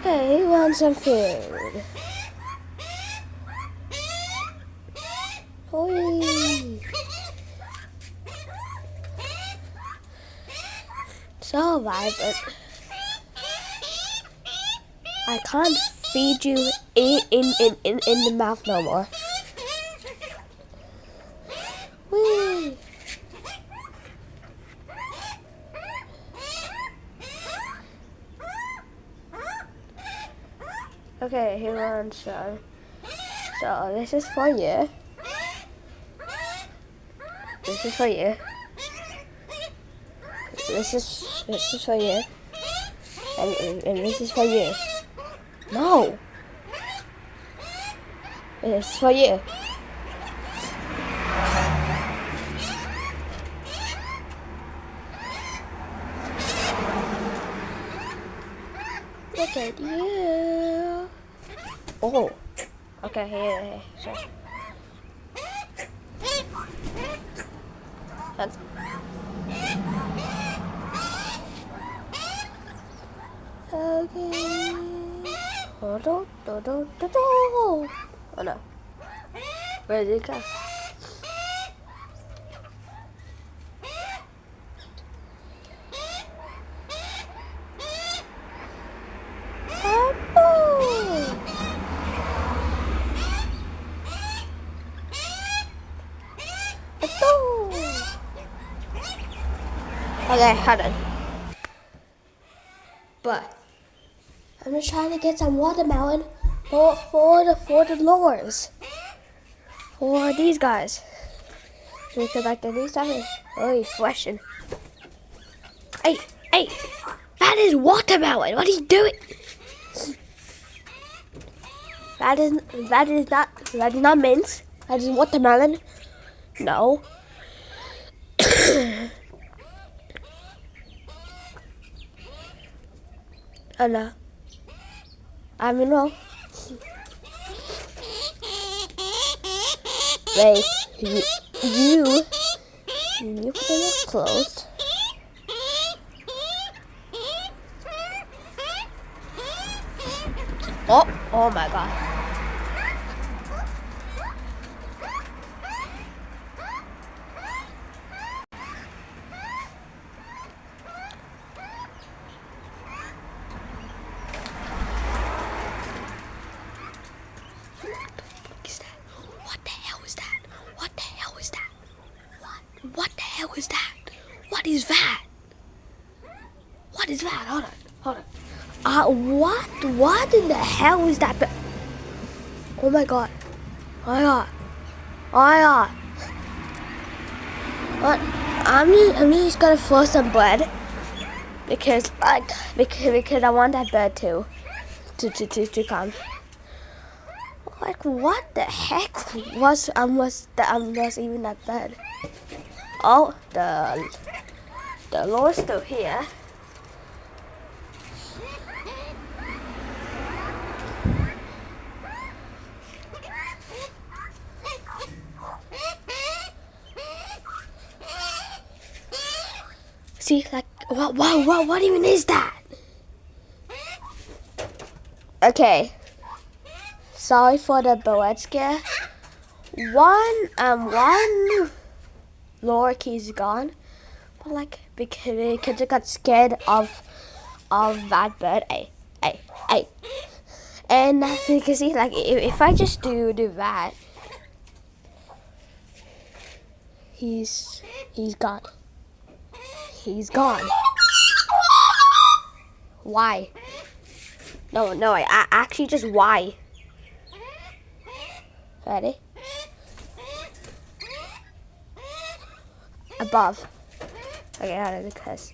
Okay, he wants some food. Hoi. So, Violet, I can't feed you in the mouth no more. Whee. Okay, he wants some. So this is for you. This is for you. This is for you. And this is for you. No. This is for you. Look at you. Oh. Okay, here. Sure. That's okay. Oh no. Where did it go? Okay, hold on. But I'm just trying to get some watermelon for the lures. For these guys. Because like the new stuff is really flashing. Hey, that is watermelon. What are you doing? That is not mint. That is watermelon. No. Oh no. I'm wrong. Wait, you put them closed. Oh my god. What the hell is that? What the hell is that? What the hell is that? What is that? What is that? Hold on. What in the hell is that? Oh my god. What? I'm just gonna throw some bread because I want that bird to come. Like what the heck was even that bird? Oh, the Lord's still here. See, like, what even is that? Okay. Sorry for the bird scare. One loorikeet's gone, but like because I got scared of that bird. Hey. And you can see, like, if I just do that, he's gone. He's gone. Why? No, I actually just why? Ready? Above. Okay, how did it cuss?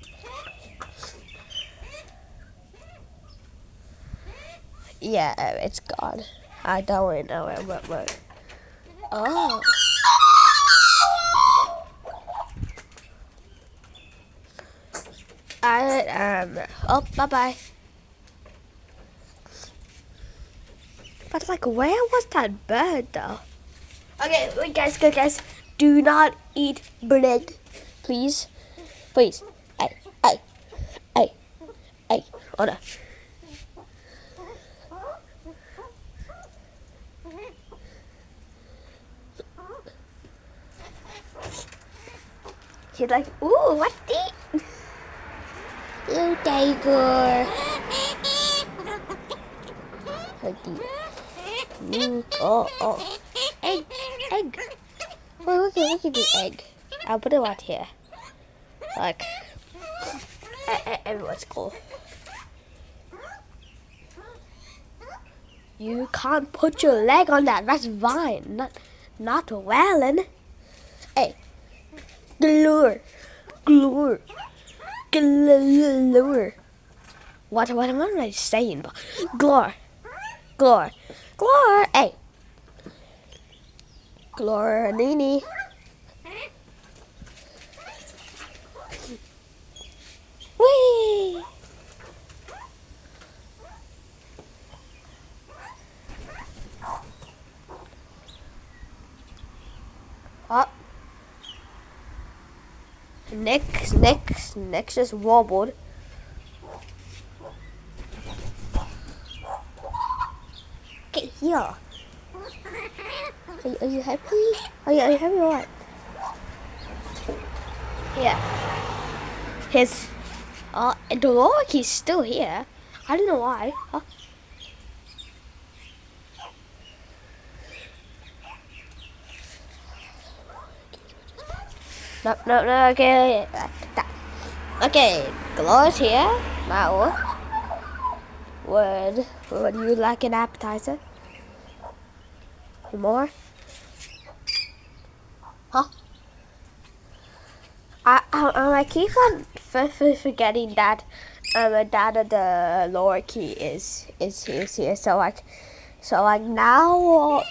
Yeah, it's gone. I don't really know it, but oh. Oh, bye-bye. But like, where was that bird though? Okay, wait, guys, do not eat bread, please. Hey, hold on. like, ooh, what the? You tiger. Oh. Egg. Well, we can do egg. I'll put it right here. Like, everyone's cool. You can't put your leg on that. That's vine, not whaling. Hey, Glor. What am I saying? Glor. Hey, Glor, Nini. Whee! Up. Next just wobbled. Get here. Are you happy? Are you happy or what? Yeah. The loorikeet's still here. I don't know why. Huh? No, okay. Okay, Glor's here. Now, would you like an appetizer? More? Huh? I keep on forgetting that that the lorikeet is here. So now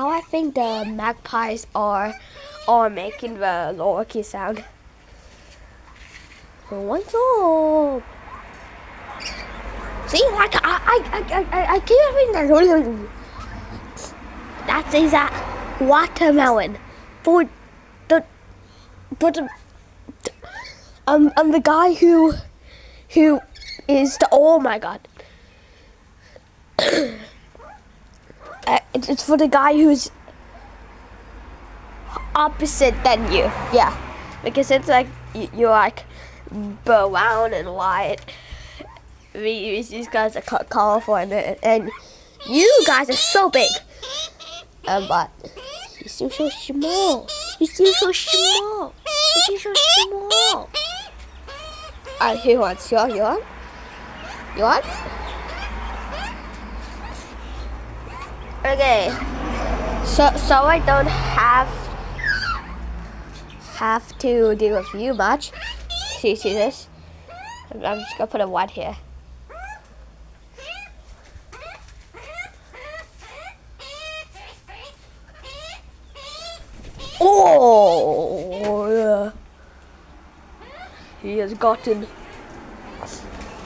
I think the magpies are making the lorikeet sound. What's up? See, like I keep having that. That is a watermelon. I'm the guy who is the, oh my god. It's for the guy who's opposite than you. Yeah, because it's like you're like brown and white. These guys are colorful and you guys are so big. But you're still so small. He wants you want? Okay. So I don't have to deal with you much. See this? I'm just gonna put a white here. Oh, yeah. He has gotten.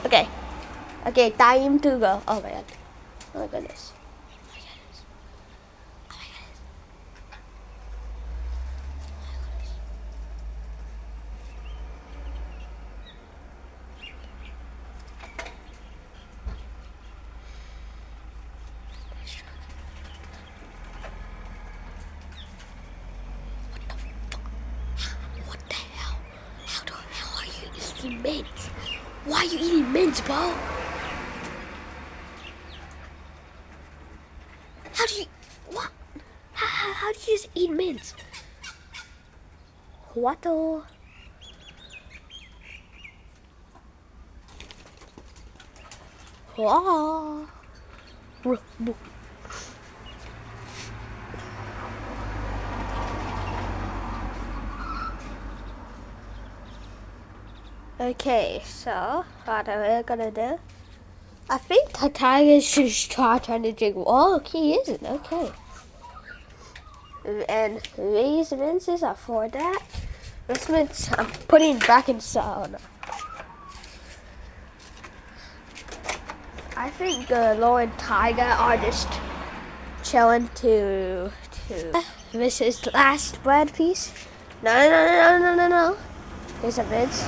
Okay, time to go. Oh my god. Oh my goodness. What the hell? How the hell are you eating mints? Why are you eating mints, bro? How do you just eat mints? What the? Wow. Okay, so what are we gonna do? I think the tiger should trying to drink. Oh, okay, he isn't. Okay. And these minces are for that. This mince I'm putting back in sauna. I think the Glor and tiger are just chilling to. This is the last bread piece. No. There's a mince.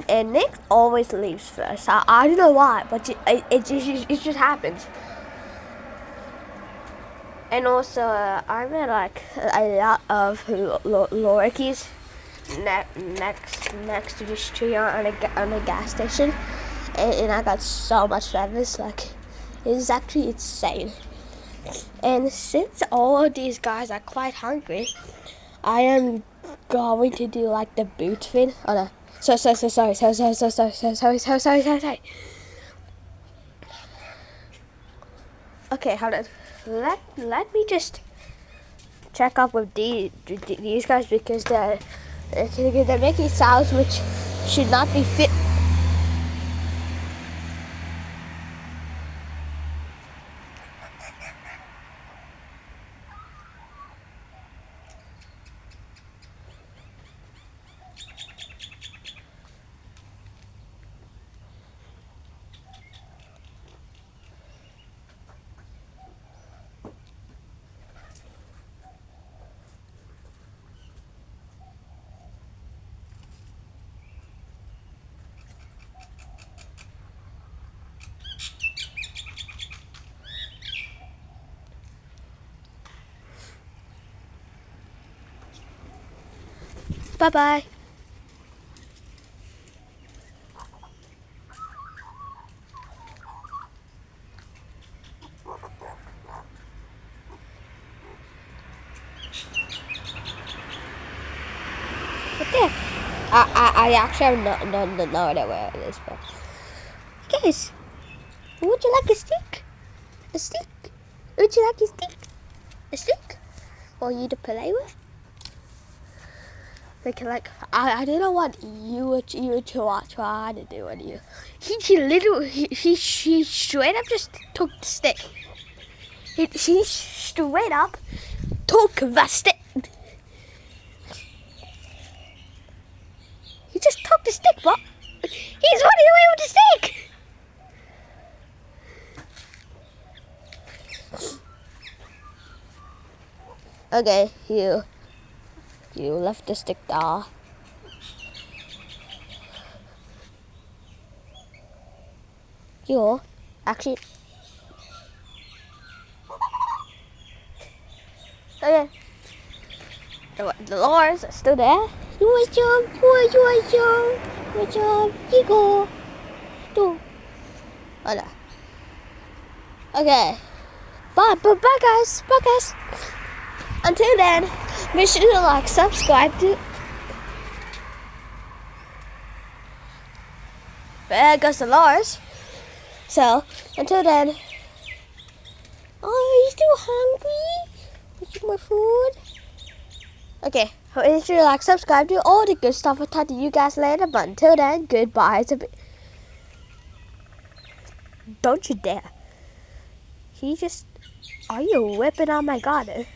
And Nick always leaves first. I don't know why, but it just happens. And also, I met like a lot of loorikeets next to this tree on a gas station, and I got so much feathers. Like, it's actually insane. And since all of these guys are quite hungry, I am going to do like the boot thing. Oh no. Sorry. Okay, hold on. Let me just check up with these guys because they're making sounds which should not be fit. Bye-bye. Okay. I actually have no idea where it is, but guys, would you like a stick? A stick? Would you like a stick? A stick for you to play with? Like I don't know what you would try to do when you. He straight up just took the stick. He straight up took the stick. He just took the stick, but he's running away with the stick. Okay, you left the stick there. You actually. Okay. The Lars are still there. You want jump, you go. Do. Oh no. Okay. Bye guys. Until then, make sure to like, subscribe to. There goes the Lars. So, until then. Oh, are you still hungry? Would you more food? Okay, make sure to like, subscribe, do all the good stuff. I'll talk to you guys later, but until then, goodbye. Don't you dare. Are you whipping on my garden?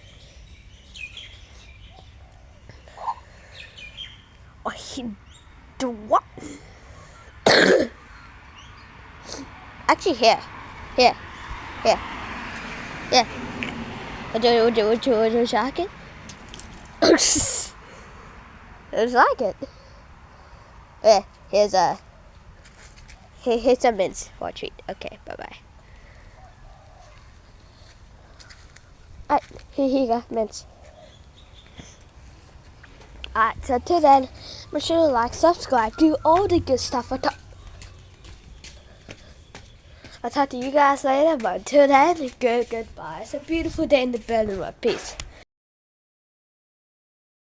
Oh, he do what? Actually, here. Would you like it? It's like it. Yeah, here's some mints for a treat. Okay, bye-bye. Alright, here you go, mints. Alright, so till then, make sure to like, subscribe, do all the good stuff. I'll talk to you guys later, but until then, goodbye. It's a beautiful day in the Berlin world. Peace.